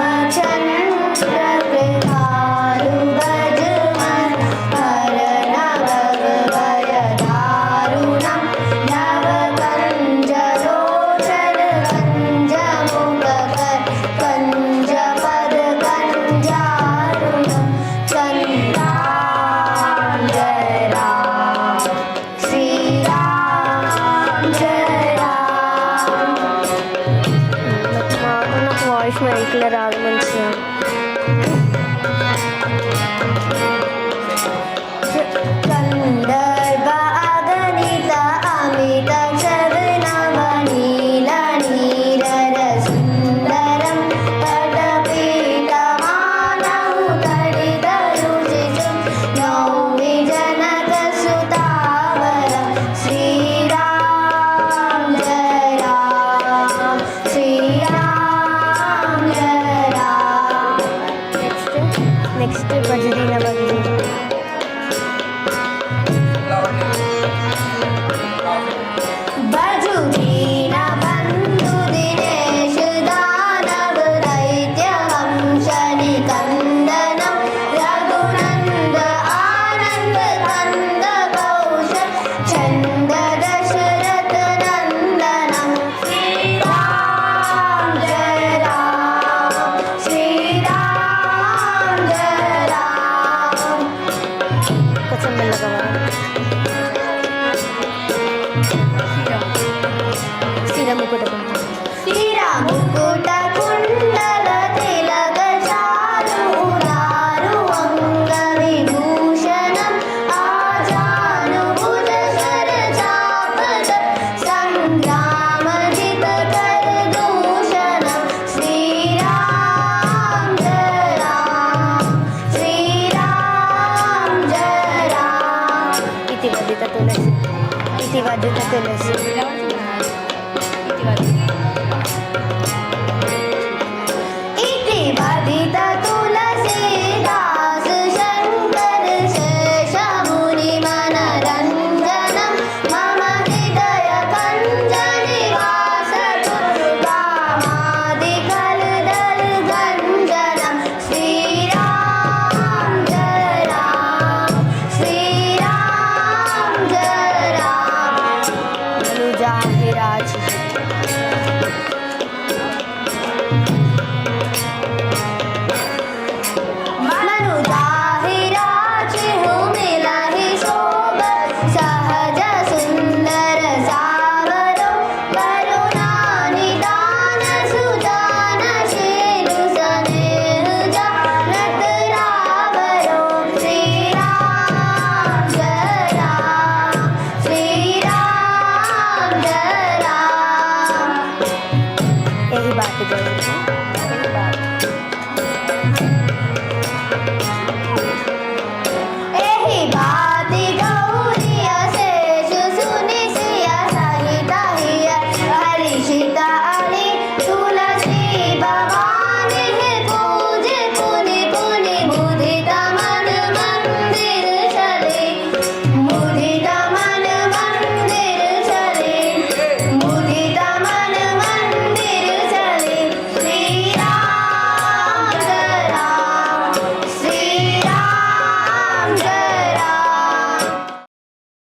श्रीरामचन्द्र कृपालु भजमन हरण भवभय दारुणं नवकञ्जलोचन कञ्जमुखकर कञ्जपद कञ्जारुणं संग्राम जय राम श्रीराम जय राम. నాకు వాయిస్ మైక్లో రాదు మంచిగా. कंदर्प अगणित अमित चरणवनील नीरर सुन्दरं तटपीठमानौ तडितरुचिजं नौमि जनकसुतावरं श्रीराम जय राम श्रीराम जय राम. నెక్స్ట్ బజరీన బందీ. भजु दीन बन्धु दिनेश दानव दैत्य वंश निकन्दनं रघुनन्द आनन्द कन्द कौशल चन्द दशरथ नन्दनं श्रीराम जय राम श्रीराम जय राम. కొంచెం మెల్లగా శ్రీరాముకుట శ్రీరాముకుట కుండల తిలక చారు అంగ విభూషణం ఆజానుభుజ శర చాపద సంగ్రామజిత కరదూషణం శ్రీరామ్ జయ రామ్ శ్రీరామ్ జయ రామ్. ఇతి వదిత తులసి